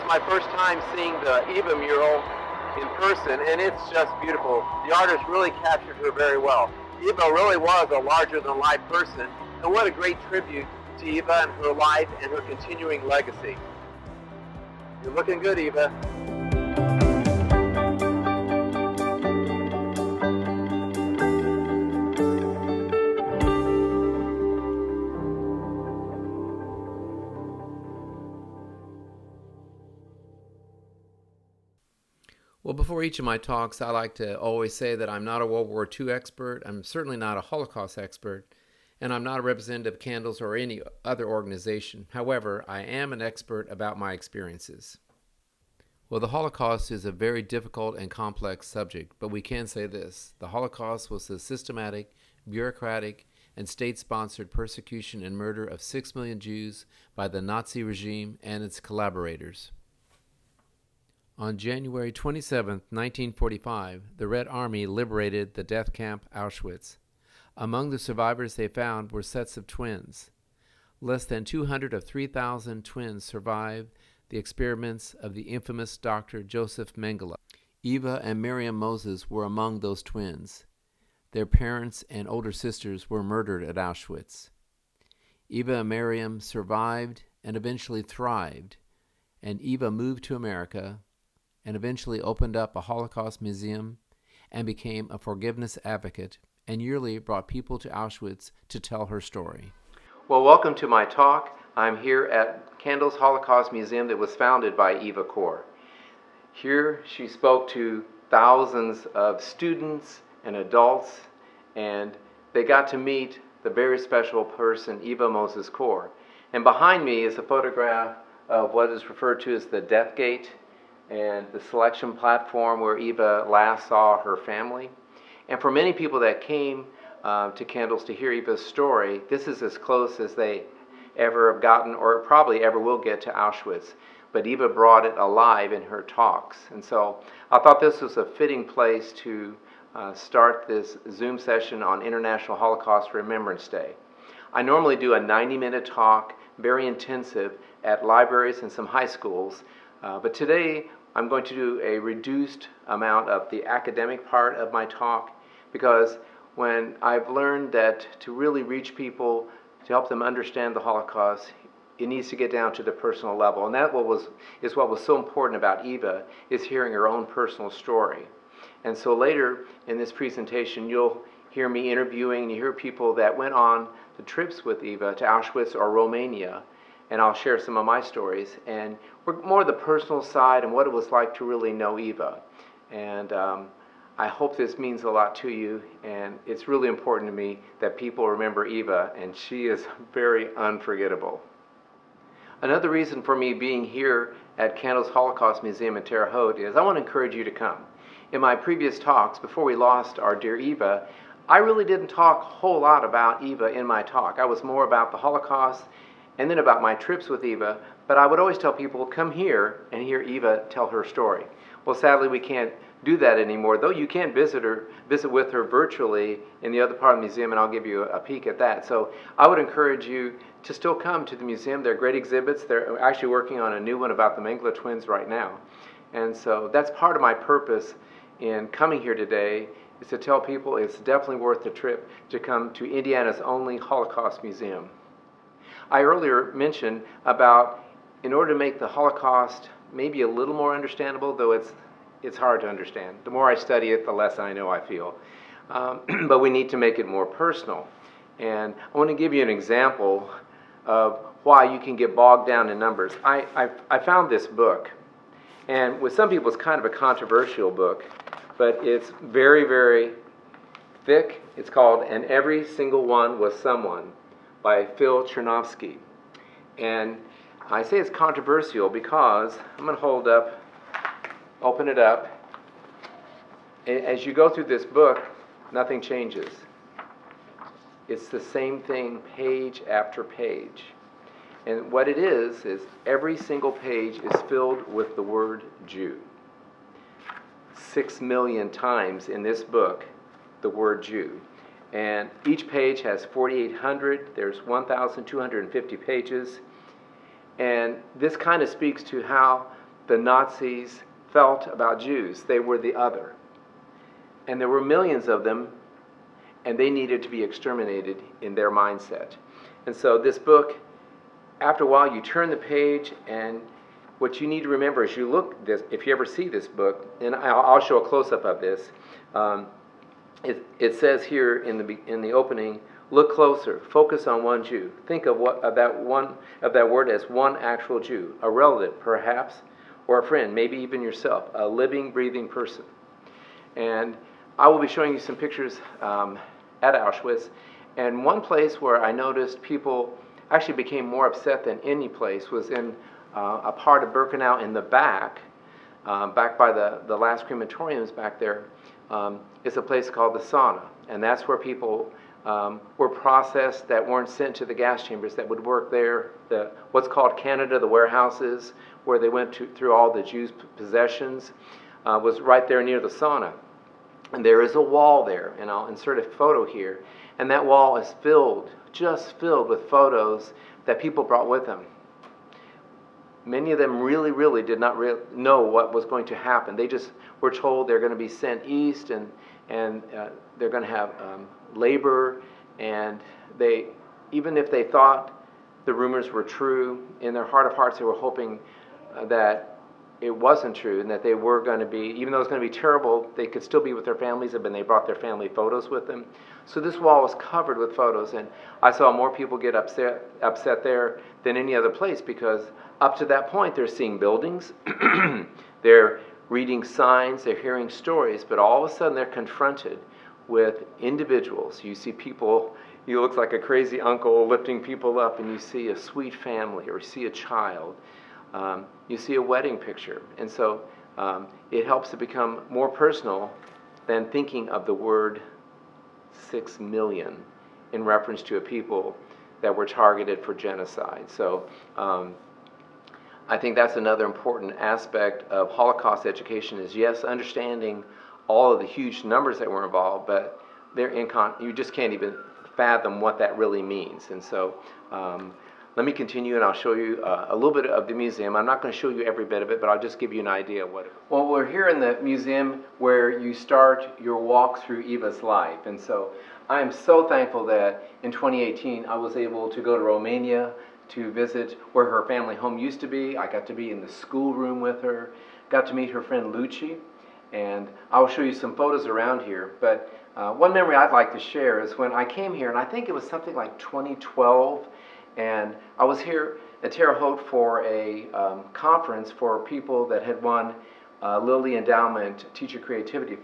my first time seeing the Eva mural in person, and it's just beautiful. The artist really captured her very well. Eva really was a larger-than-life person, and what a great tribute to Eva and her life and her continuing legacy. You're looking good, Eva. Well, before each of my talks, I like to always say that I'm not a World War II expert, I'm certainly not a Holocaust expert, and I'm not a representative of Candles or any other organization. However, I am an expert about my experiences. Well, the Holocaust is a very difficult and complex subject, but we can say this. The Holocaust was the systematic, bureaucratic, and state-sponsored persecution and murder of 6 million Jews by the Nazi regime and its collaborators. On January 27, 1945, the Red Army liberated the death camp Auschwitz. Among the survivors they found were sets of twins. Less than 200 of 3,000 twins survived the experiments of the infamous Dr. Joseph Mengele. Eva and Miriam Moses were among those twins. Their parents and older sisters were murdered at Auschwitz. Eva and Miriam survived and eventually thrived, and Eva moved to America and eventually opened up a Holocaust Museum and became a forgiveness advocate and yearly brought people to Auschwitz to tell her story. Well, welcome to my talk. I'm here at Candles Holocaust Museum that was founded by Eva Kor. Here she spoke to thousands of students and adults, and they got to meet the very special person, Eva Moses Kor. And behind me is a photograph of what is referred to as the Death Gate, and the selection platform where Eva last saw her family. And for many people that came to Candles to hear Eva's story, this is as close as they ever have gotten, or probably ever will get, to Auschwitz. But Eva brought it alive in her talks. And so I thought this was a fitting place to start this Zoom session on International Holocaust Remembrance Day. I normally do a 90-minute talk, very intensive, at libraries and some high schools. But today I'm going to do a reduced amount of the academic part of my talk, because when I've learned that to really reach people, to help them understand the Holocaust, it needs to get down to the personal level. And that is what was so important about Eva, is hearing her own personal story. And so later in this presentation, you'll hear me interviewing, and you hear people that went on the trips with Eva to Auschwitz or Romania, and I'll share some of my stories, and we're more the personal side and what it was like to really know Eva. And I hope this means a lot to you, and it's really important to me that people remember Eva, and she is very unforgettable. Another reason for me being here at Candles Holocaust Museum in Terre Haute is I want to encourage you to come. In my previous talks, before we lost our dear Eva, I really didn't talk a whole lot about Eva in my talk. I was more about the Holocaust and then about my trips with Eva, but I would always tell people, come here and hear Eva tell her story. Well, sadly, we can't do that anymore, though you can visit with her virtually in the other part of the museum, and I'll give you a peek at that. So I would encourage you to still come to the museum. They're great exhibits. They're actually working on a new one about the Mengele twins right now. And so that's part of my purpose in coming here today, is to tell people it's definitely worth the trip to come to Indiana's only Holocaust museum. I earlier mentioned about, in order to make the Holocaust maybe a little more understandable, though it's hard to understand. The more I study it, the less I know I feel. But we need to make it more personal. And I want to give you an example of why you can get bogged down in numbers. I found this book, and with some people it's kind of a controversial book, but it's very, very thick. It's called And Every Single One Was Someone by Phil Chernovsky. And I say it's controversial because I'm going to open it up. As you go through this book, nothing changes. It's the same thing page after page. And what it is every single page is filled with the word Jew. 6 million times in this book, the word Jew. And each page has 4,800. There's 1,250 pages. And this kind of speaks to how the Nazis felt about Jews. They were the other. And there were millions of them, and they needed to be exterminated in their mindset. And so this book, after a while, you turn the page, and what you need to remember as you look this, if you ever see this book, and I'll show a close-up of this. It says here in the opening, look closer, focus on one Jew. Think of that word as one actual Jew, a relative perhaps, or a friend, maybe even yourself, a living, breathing person. And I will be showing you some pictures at Auschwitz. And one place where I noticed people actually became more upset than any place was in a part of Birkenau in the back by the last crematoriums back there. Is a place called the sauna. And that's where people were processed that weren't sent to the gas chambers, that would work there. What's called Canada, the warehouses, where they went through all the Jews' possessions, was right there near the sauna. And there is a wall there, and I'll insert a photo here. And that wall is just filled with photos that people brought with them. Many of them really, really did not know what was going to happen. They just were told they're going to be sent east, and they're going to have labor. And even if they thought the rumors were true, in their heart of hearts they were hoping that it wasn't true, and that they were going to be, even though it was going to be terrible, they could still be with their families, and they brought their family photos with them. So this wall was covered with photos, and I saw more people get upset there than any other place, because up to that point they're seeing buildings, they're reading signs, they're hearing stories, but all of a sudden they're confronted with individuals. You see people, you look like a crazy uncle lifting people up, and you see a sweet family, or you see a child. You see a wedding picture. And so it helps to become more personal than thinking of the word 6 million in reference to a people that were targeted for genocide. So I think that's another important aspect of Holocaust education is, yes, understanding all of the huge numbers that were involved, but you just can't even fathom what that really means. And so let me continue, and I'll show you a little bit of the museum. I'm not going to show you every bit of it, but I'll just give you an idea of what it is. Well, we're here in the museum where you start your walk through Eva's life. And so I am so thankful that in 2018 I was able to go to Romania to visit where her family home used to be. I got to be in the schoolroom with her, got to meet her friend Lucy, and I will show you some photos around here. But one memory I'd like to share is when I came here, and I think it was something like 2012, and I was here at Terre Haute for a conference for people that had won Lilly Endowment Teacher Creativity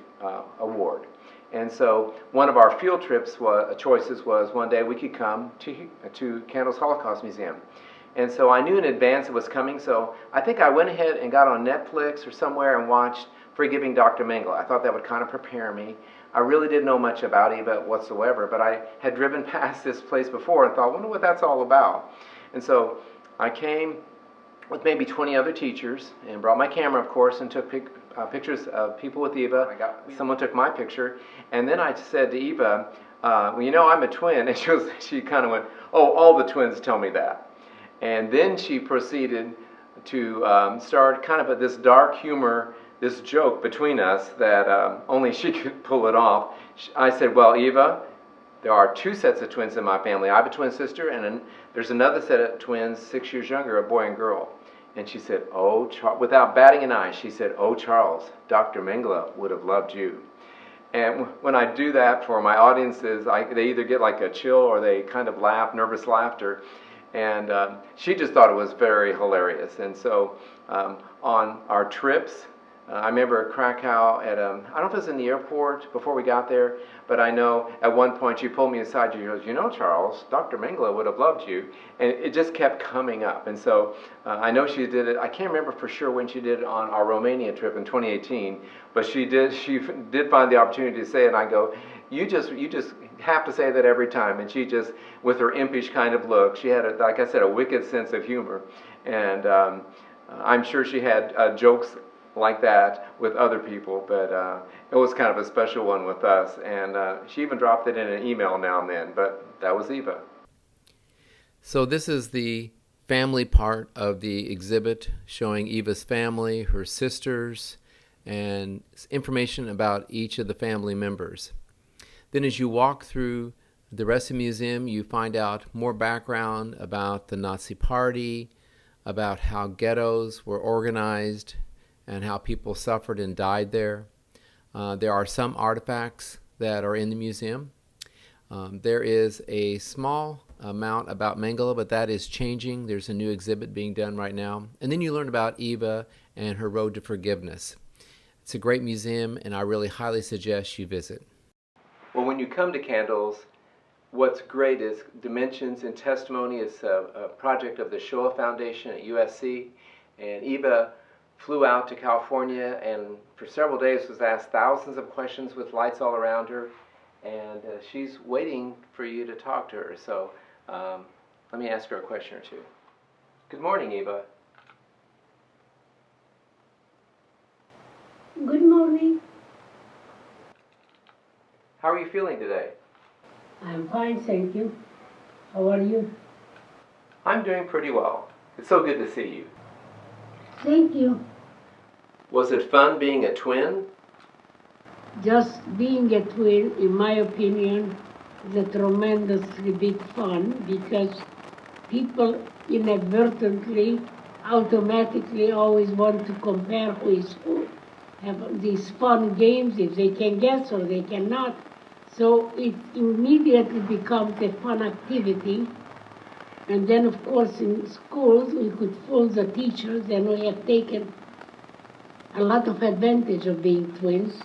Award. And so one of our field trips choices was one day we could come to Candles Holocaust Museum. And so I knew in advance it was coming, so I think I went ahead and got on Netflix or somewhere and watched Forgiving Dr. Mengele. I thought that would kind of prepare me. I really didn't know much about Eva whatsoever, but I had driven past this place before and thought, I wonder what that's all about. And so I came with maybe 20 other teachers and brought my camera, of course, and took pictures of people with Eva. Someone took my picture, and then I said to Eva, well, you know, I'm a twin. And she kind of went, oh, all the twins tell me that. And then she proceeded to start kind of this dark humor, this joke between us that only she could pull it off. I said, well, Eva, there are 2 sets of twins in my family. I have a twin sister, and there's another set of twins 6 years younger, a boy and girl. And she said, oh, without batting an eye, she said, oh, Charles, Dr. Mengele would have loved you. And when I do that for my audiences, they either get like a chill or they kind of laugh, nervous laughter. And she just thought it was very hilarious. And so on our trips, I remember at Krakow I don't know if it was in the airport before we got there, but I know at one point she pulled me aside. She goes, you know, Charles, Dr. Mengele would have loved you. And it just kept coming up. And so I know she did it. I can't remember for sure when she did it on our Romania trip in 2018, but she did find the opportunity to say it. And I go, you just have to say that every time. And she just, with her impish kind of look, she had, like I said, a wicked sense of humor. And I'm sure she had jokes like that with other people, but it was kind of a special one with us, and she even dropped it in an email now and then, but that was Eva. So this is the family part of the exhibit, showing Eva's family, her sisters, and information about each of the family members. Then as you walk through the rest of the museum, you find out more background about the Nazi Party, about how ghettos were organized, and how people suffered and died there. There are some artifacts that are in the museum. There is a small amount about Mengele, but that is changing. There's a new exhibit being done right now. And then you learn about Eva and her road to forgiveness. It's a great museum, and I really highly suggest you visit. Well, when you come to Candles, what's great is Dimensions in Testimony is a project of the Shoah Foundation at USC, and Eva flew out to California and for several days was asked thousands of questions with lights all around her, and she's waiting for you to talk to her. So let me ask her a question or two. Good morning, Eva. Good morning. How are you feeling today? I'm fine, thank you. How are you? I'm doing pretty well. It's so good to see you. Thank you. Was it fun being a twin? Just being a twin, in my opinion, is a tremendously big fun because people inadvertently, automatically always want to compare who is who. Have these fun games if they can guess or they cannot. So it immediately becomes a fun activity. And then, of course, in schools, we could fool the teachers, and we have taken a lot of advantage of being twins.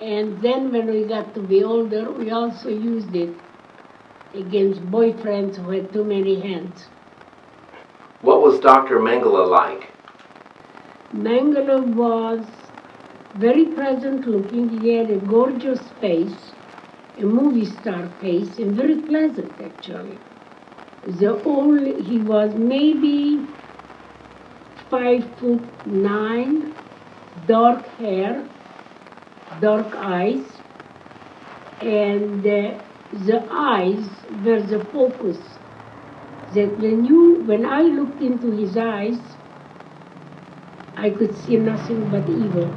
And then when we got to be older, we also used it against boyfriends who had too many hands. What was Dr. Mengele like? Mengele was very pleasant looking. He had a gorgeous face, a movie star face, and very pleasant actually. He was maybe 5'9", dark hair, dark eyes, and the eyes were the focus. That when I looked into his eyes, I could see nothing but evil.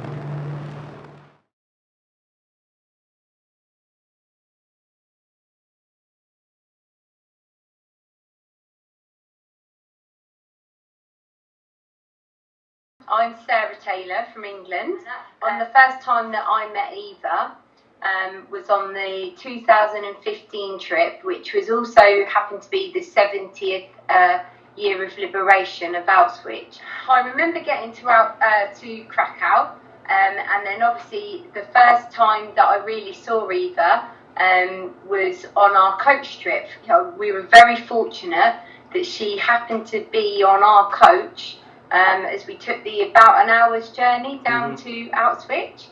I'm Sarah Taylor from England. On the first time that I met Eva was on the 2015 trip, which was also happened to be the 70th year of liberation of Auschwitz. I remember getting to Krakow, and then obviously the first time that I really saw Eva was on our coach trip. You know, we were very fortunate that she happened to be on our coach as we took about an hour's journey down to Auschwitz.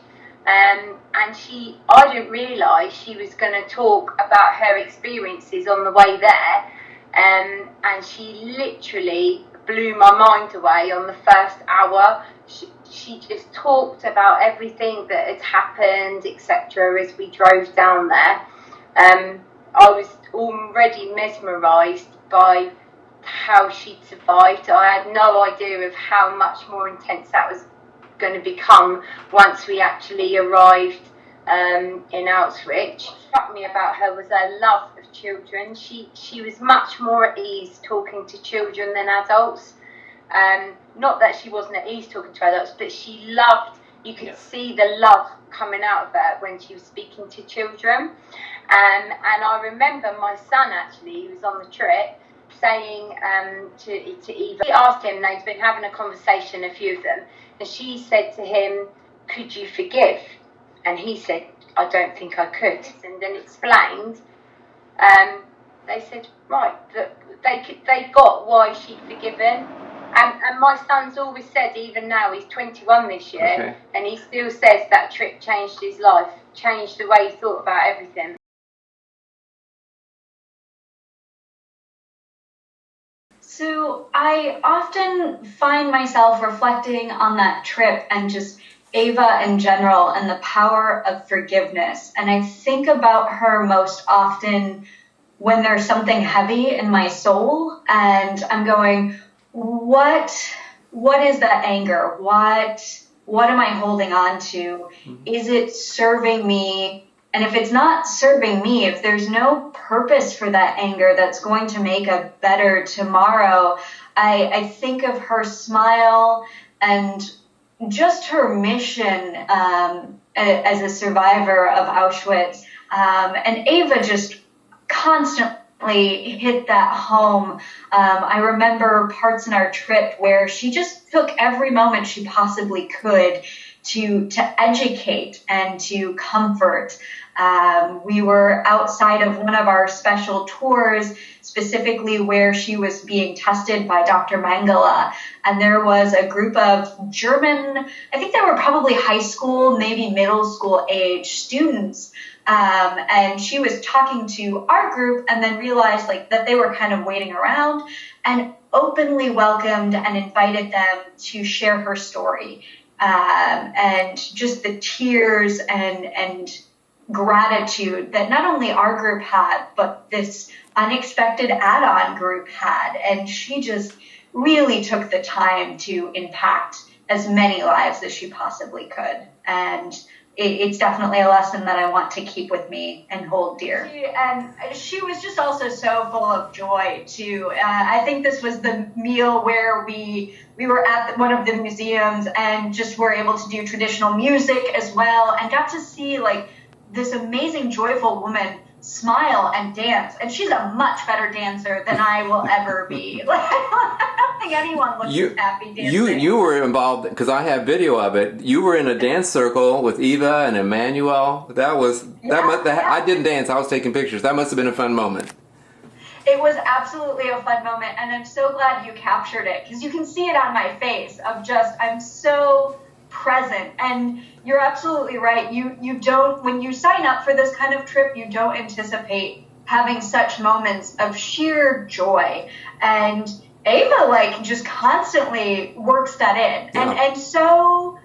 And I didn't realise she was going to talk about her experiences on the way there. And she literally blew my mind away on the first hour. She just talked about everything that had happened, etc., as we drove down there. I was already mesmerised by how she'd survived. I had no idea of how much more intense that was going to become once we actually arrived in Auschwitz. What struck me about her was her love of children. She was much more at ease talking to children than adults. Not that she wasn't at ease talking to adults, but she loved, you could see the love coming out of her when she was speaking to children. And I remember my son actually, who was on the trip, saying to Eva, he asked him, they'd been having a conversation, a few of them, and she said to him, could you forgive? And he said, I don't think I could. And then explained, they said, right, that they got why she'd forgiven. And my son's always said, even now, he's 21 this year, and he still says that trip changed his life, changed the way he thought about everything. So I often find myself reflecting on that trip and just Eva in general and the power of forgiveness. And I think about her most often when there's something heavy in my soul and I'm going, what is that anger? What am I holding on to? Is it serving me? And if it's not serving me, if there's no purpose for that anger that's going to make a better tomorrow, I think of her smile and just her mission as a survivor of Auschwitz. And Ava just constantly hit that home. I remember parts in our trip where she just took every moment she possibly could to educate and to comfort. We were outside of one of our special tours, specifically where she was being tested by Dr. Mengele. And there was a group of German, I think they were probably high school, maybe middle school age students. And she was talking to our group and then realized that they were kind of waiting around and openly welcomed and invited them to share her story. And just the tears and gratitude that not only our group had, but this unexpected add-on group had. And she just really took the time to impact as many lives as she possibly could. And it's definitely a lesson that I want to keep with me and hold dear. And she was just also so full of joy, too. I think this was the meal where we were at one of the museums and just were able to do traditional music as well and got to see, this amazing, joyful woman smile and dance. And she's a much better dancer than I will ever be. I don't think anyone looks as happy dancing. You were involved, because I have video of it. You were in a dance circle with Eva and Emmanuel. I didn't dance. I was taking pictures. That must have been a fun moment. It was absolutely a fun moment, and I'm so glad you captured it, because you can see it on my face of just, I'm so present. And you're absolutely right. You don't, when you sign up for this kind of trip, you don't anticipate having such moments of sheer joy. And Ava just constantly works that in. Yeah. And so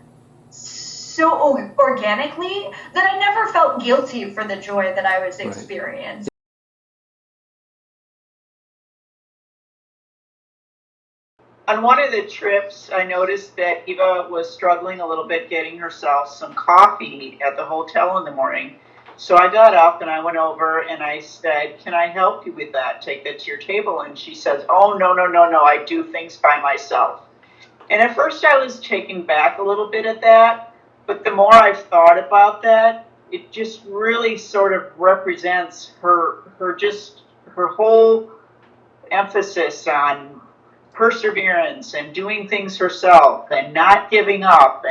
organically that I never felt guilty for the joy that I was experiencing. On one of the trips, I noticed that Eva was struggling a little bit getting herself some coffee at the hotel in the morning. So I got up and I went over and I said, "Can I help you with that? Take that to your table." And she says, "Oh, no, I do things by myself." And at first I was taken back a little bit at that, but the more I've thought about that, it just really sort of represents her whole emphasis on perseverance and doing things herself and not giving up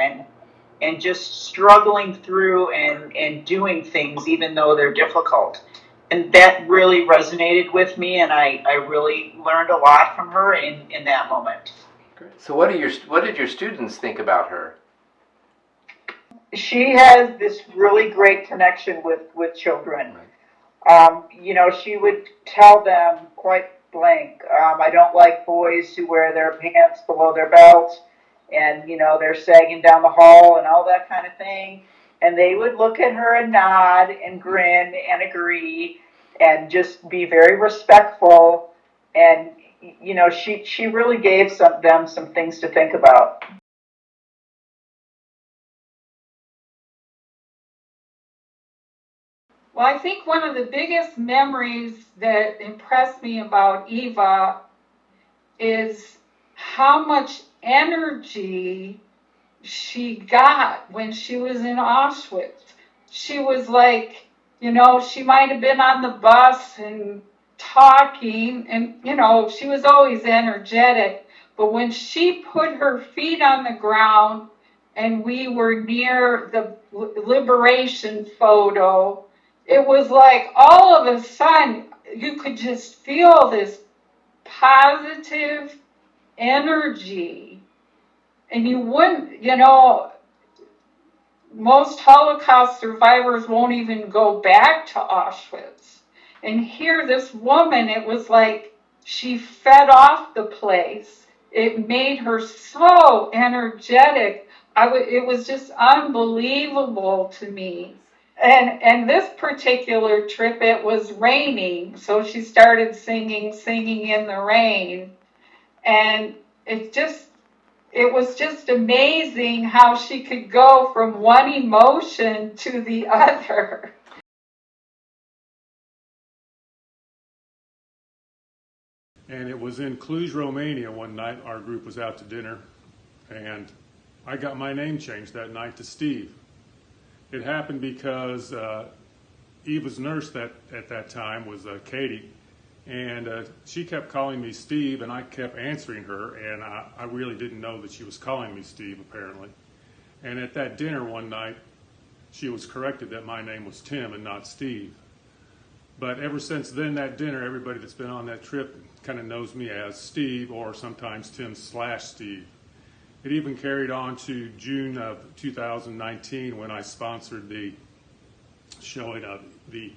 and just struggling through and doing things even though they're difficult. And that really resonated with me, and I really learned a lot from her in that moment. So what did your students think about her? She has this really great connection with children. She would tell them point blank, I don't like boys who wear their pants below their belt and, they're sagging down the hall and all that kind of thing. And they would look at her and nod and grin and agree and just be very respectful. And, she really gave them some things to think about. Well, I think one of the biggest memories that impressed me about Eva is how much energy she got when she was in Auschwitz. She was she might have been on the bus and talking and, she was always energetic. But when she put her feet on the ground and we were near the liberation photo, it was all of a sudden you could just feel this positive energy. And you wouldn't, most Holocaust survivors won't even go back to Auschwitz. And here, this woman, it was she fed off the place. It made her so energetic. It was just unbelievable to me. And this particular trip, it was raining, so she started singing in the rain. And it was just amazing how she could go from one emotion to the other. And it was in Cluj, Romania one night. Our group was out to dinner, and I got my name changed that night to Steve. It happened because Eva's nurse at that time was Katie, and she kept calling me Steve, and I kept answering her, and I really didn't know that she was calling me Steve, apparently. And at that dinner one night, she was corrected that my name was Tim and not Steve. But ever since then, that dinner, everybody that's been on that trip kind of knows me as Steve, or sometimes Tim/Steve. It even carried on to June of 2019 when I sponsored the showing of the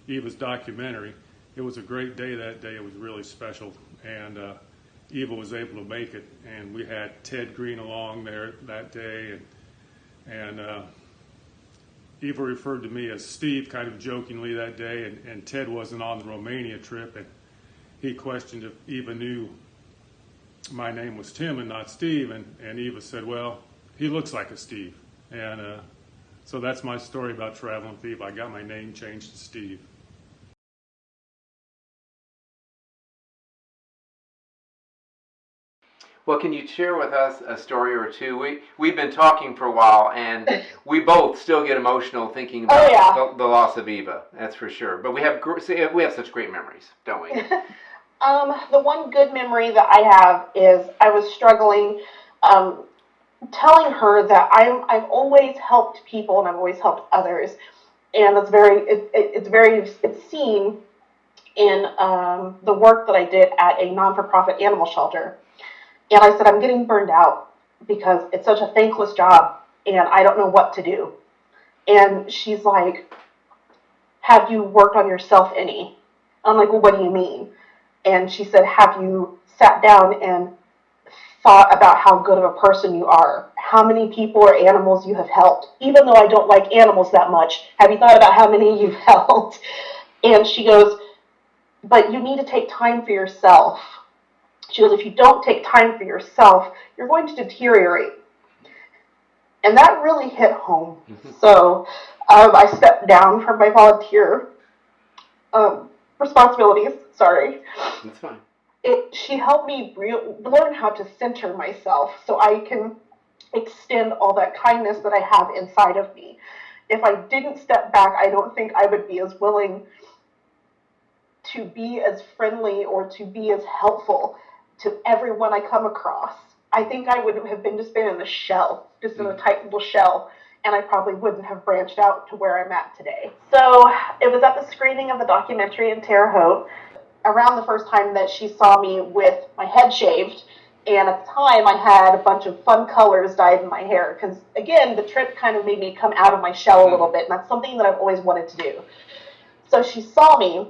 Eva's documentary. It was a great day that day. It was really special, and Eva was able to make it, and we had Ted Green along there that day, and Eva referred to me as Steve kind of jokingly that day, and Ted wasn't on the Romania trip, and he questioned if Eva knew my name was Tim and not Steve, and Eva said, well, he looks like a Steve. And so that's my story about traveling with Eva. I got my name changed to Steve. Well, can you share with us a story or two? We've been talking for a while, and we both still get emotional thinking about the loss of Eva. That's for sure. But we have such great memories, don't we? The one good memory that I have is I was struggling, telling her that I've always helped people and I've always helped others, and it's seen in the work that I did at a non-for-profit animal shelter. And I said, I'm getting burned out because it's such a thankless job and I don't know what to do. And she's like, have you worked on yourself any? I'm like, well, what do you mean? And she said, have you sat down and thought about how good of a person you are? How many people or animals you have helped? Even though I don't like animals that much, have you thought about how many you've helped? And she goes, but you need to take time for yourself. She goes, if you don't take time for yourself, you're going to deteriorate. And that really hit home. So I stepped down from my volunteer responsibilities. Sorry. That's fine. She helped me learn how to center myself so I can extend all that kindness that I have inside of me. If I didn't step back, I don't think I would be as willing to be as friendly or to be as helpful to everyone I come across. I think I would have been in a shell, just in a tight little shell, and I probably wouldn't have branched out to where I'm at today. So it was at the screening of the documentary in Terre Haute, around the first time that she saw me with my head shaved, and at the time I had a bunch of fun colors dyed in my hair, because again, the trip kind of made me come out of my shell a little bit, and that's something that I've always wanted to do. So she saw me,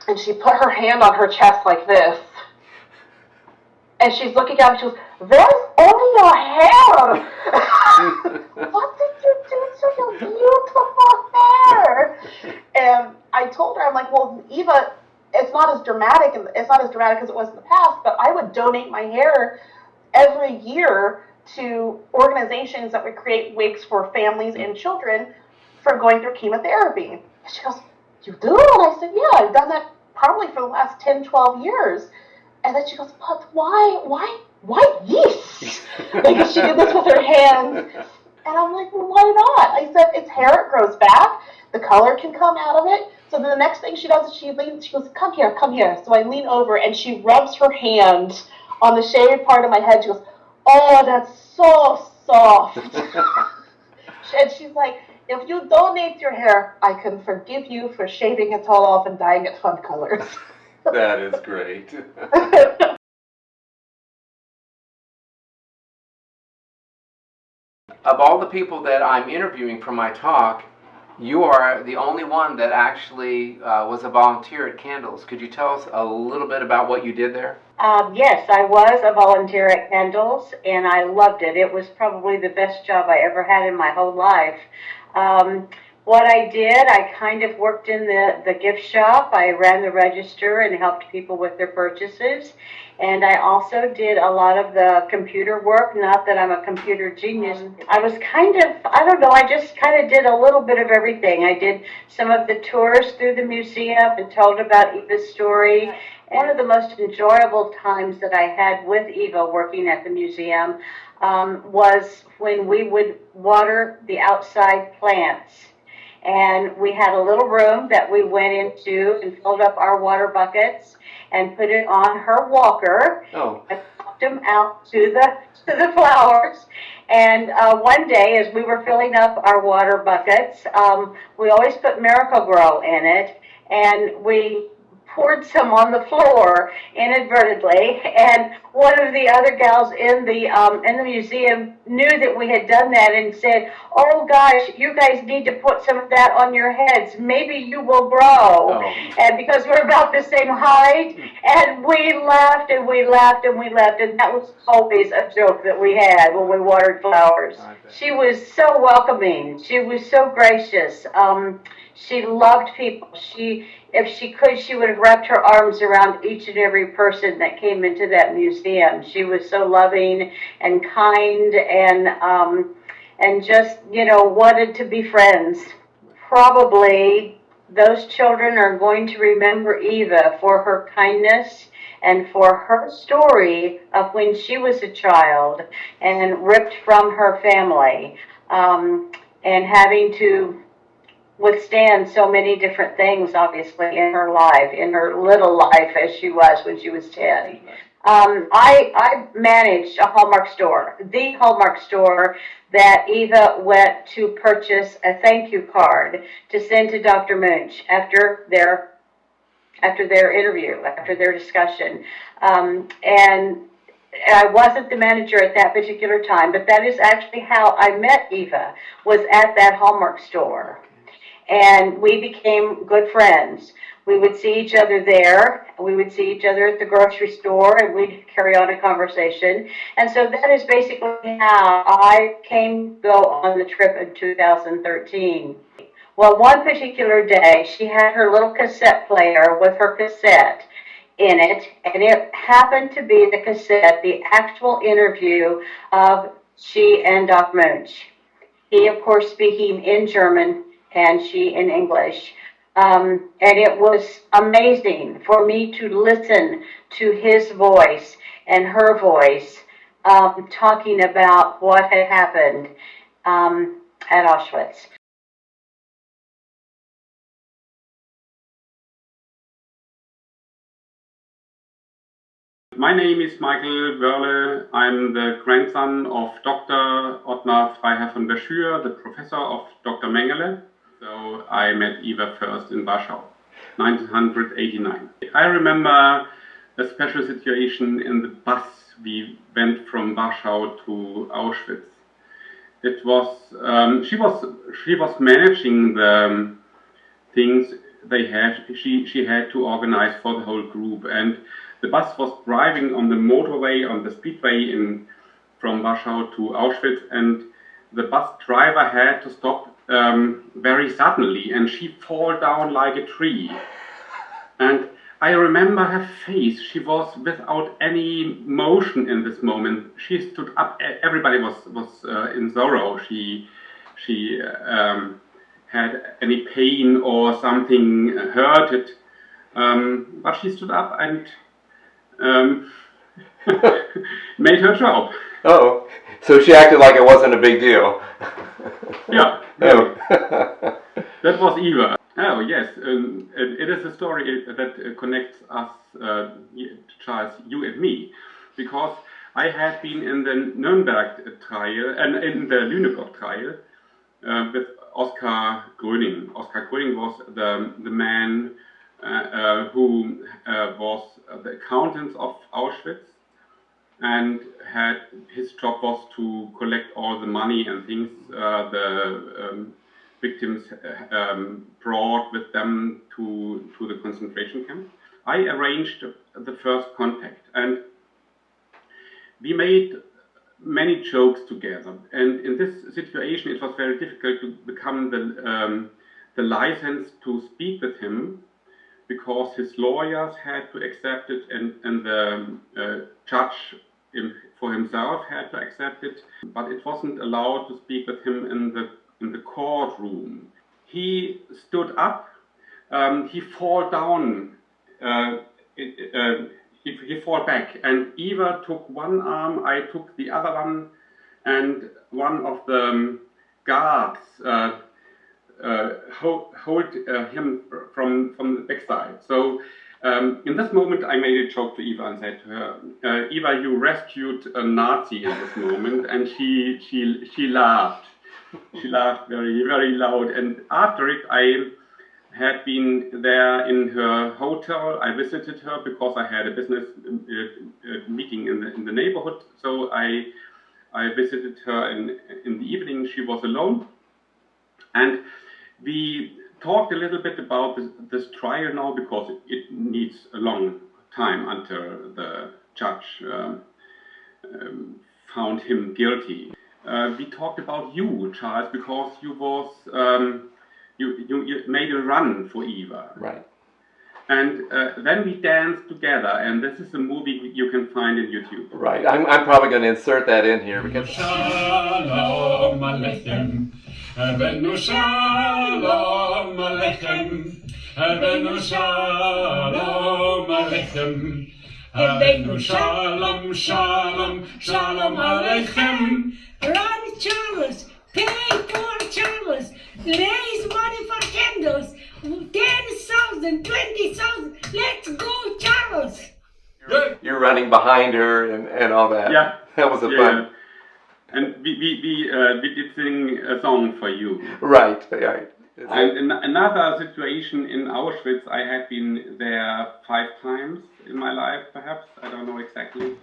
and she put her hand on her chest like this, and she's looking at me, she goes, there's only your hair! What did you do to your beautiful hair? And I told her, I'm like, well, Eva, it's not as dramatic as it was in the past, but I would donate my hair every year to organizations that would create wigs for families and children for going through chemotherapy. And she goes, you do? And I said, yeah, I've done that probably for the last 10, 12 years. And then she goes, but why yeast? Like she did this with her hands. And I'm like, well, why not? I said, it's hair, it grows back. The color can come out of it. So then the next thing she does is she goes, come here. So I lean over and she rubs her hand on the shaved part of my head. She goes, oh, that's so soft. And she's like, if you donate your hair, I can forgive you for shaving it all off and dyeing it fun colors. That is great. Of all the people that I'm interviewing for my talk, you are the only one that actually was a volunteer at Candles. Could you tell us a little bit about what you did there? Yes, I was a volunteer at Candles, and I loved it. It was probably the best job I ever had in my whole life. What I did, I kind of worked in the gift shop. I ran the register and helped people with their purchases. And I also did a lot of the computer work, not that I'm a computer genius. I was kind of, I don't know, I just kind of did a little bit of everything. I did some of the tours through the museum and told about Eva's story. One of the most enjoyable times that I had with Eva working at the museum was when we would water the outside plants. And we had a little room that we went into and filled up our water buckets and put it on her walker and walked them out to the flowers. And one day, as we were filling up our water buckets, we always put Miracle-Gro in it, and we poured some on the floor inadvertently, and one of the other gals in the museum knew that we had done that and said, "Oh gosh, you guys need to put some of that on your heads. Maybe you will grow." And because we're about the same height, and we laughed and we laughed and we laughed, and that was always a joke that we had when we watered flowers. She was so welcoming. She was so gracious. She loved people. If she could, she would have wrapped her arms around each and every person that came into that museum. She was so loving and kind and just, wanted to be friends. Probably those children are going to remember Eva for her kindness and for her story of when she was a child and ripped from her family and having to withstand so many different things, obviously, in her life, in her little life as she was when she was 10. I managed a Hallmark store, the Hallmark store that Eva went to purchase a thank you card to send to Dr. Munch after their interview, after their discussion. And I wasn't the manager at that particular time, but that is actually how I met Eva, was at that Hallmark store. And we became good friends. We would see each other there. We would see each other at the grocery store, and we'd carry on a conversation. And so that is basically how I came to go on the trip in 2013. Well, one particular day, she had her little cassette player with her cassette in it, and it happened to be the cassette, the actual interview of she and Doc Munch. He, of course, speaking in German, and she in English. And it was amazing for me to listen to his voice and her voice talking about what had happened at Auschwitz. My name is Michael Verler. I'm the grandson of Dr. Ottmar Freiherr von Verschür, the professor of Dr. Mengele. So I met Eva first in Warsaw, 1989. I remember a special situation in the bus. We went from Warsaw to Auschwitz. It was she was managing the things they had. She had to organize for the whole group, and the bus was driving on the motorway, on the speedway from Warsaw to Auschwitz, and the bus driver had to stop very suddenly, and she fall down like a tree. And I remember her face. She was without any motion in this moment. She stood up. Everybody was in sorrow. She had any pain or something hurted, but she stood up and made her job. Oh, so she acted like it wasn't a big deal. Yeah. Oh. That was Eva. Oh, yes. It is a story that connects us, Charles, you and me, because I had been in the Nuremberg trial and in the Lüneburg trial with Oskar Gröning. Oskar Gröning was the man who was the accountant of Auschwitz, and his job was to collect all the money and things the victims brought with them to the concentration camp. I arranged the first contact, and we made many jokes together. And in this situation, it was very difficult to become the license to speak with him because his lawyers had to accept it and the judge for himself had to accept it, but it wasn't allowed to speak with him in the courtroom. He stood up, he fall down, he fall back, and Eva took one arm, I took the other one, and one of the guards hold him from the backside. So in this moment, I made a joke to Eva and said to her, "Eva, you rescued a Nazi in this moment," and she laughed. She laughed very, very loud. And after it, I had been there in her hotel. I visited her because I had a business meeting in the neighborhood. So I visited her in the evening. She was alone, and we talked a little bit about this trial now because it needs a long time until the judge found him guilty. We talked about you, Charles, because you was you made a run for Eva. Right. And then we danced together, and this is a movie you can find in YouTube. Right. I'm probably going to insert that in here because. Shalom Aleichem, Avenu Shalom Aleichem, Avenu Shalom Aleichem, Avenu Shalom Shalom Shalom Aleichem. Run, Charles! Pay for Charles! Raise money for candles! 10,000, 20,000! Let's go, Charles! You're running behind her and all that. Yeah. That was fun. And we did sing a song for you. Right. Right. And another situation in Auschwitz, I had been there 5 times in my life, perhaps. I don't know exactly.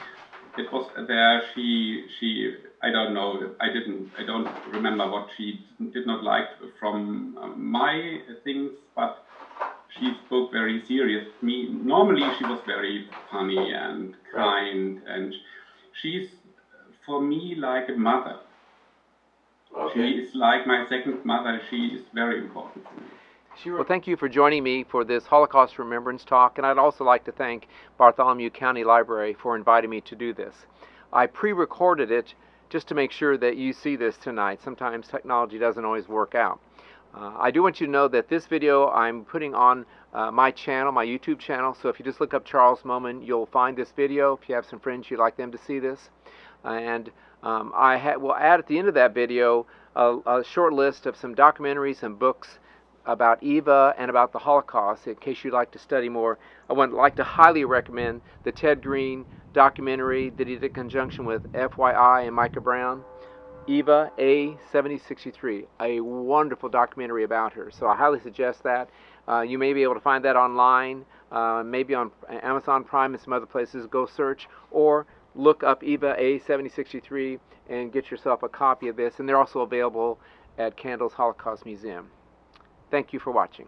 It was there. She. I don't know. I don't remember what she did not like from my things, but she spoke very serious to me. Normally, she was very funny and kind, and she's for me like a mother. Okay. She is like my second mother. She is very important to me. Well, thank you for joining me for this Holocaust Remembrance talk, and I'd also like to thank Bartholomew County Library for inviting me to do this. I pre-recorded it just to make sure that you see this tonight. Sometimes technology doesn't always work out. I do want you to know that this video I'm putting on my channel, my YouTube channel, so if you just look up Charles Moman, you'll find this video if you have some friends you'd like them to see this. And I will add at the end of that video a short list of some documentaries and books about Eva and about the Holocaust in case you'd like to study more. I would like to highly recommend the Ted Green documentary that he did in conjunction with FYI and Micah Brown, Eva A7063, a wonderful documentary about her. So I highly suggest that. You may be able to find that online, maybe on Amazon Prime and some other places. Go search or look up Eva A7063 and get yourself a copy of this. And they're also available at Candles Holocaust Museum. Thank you for watching.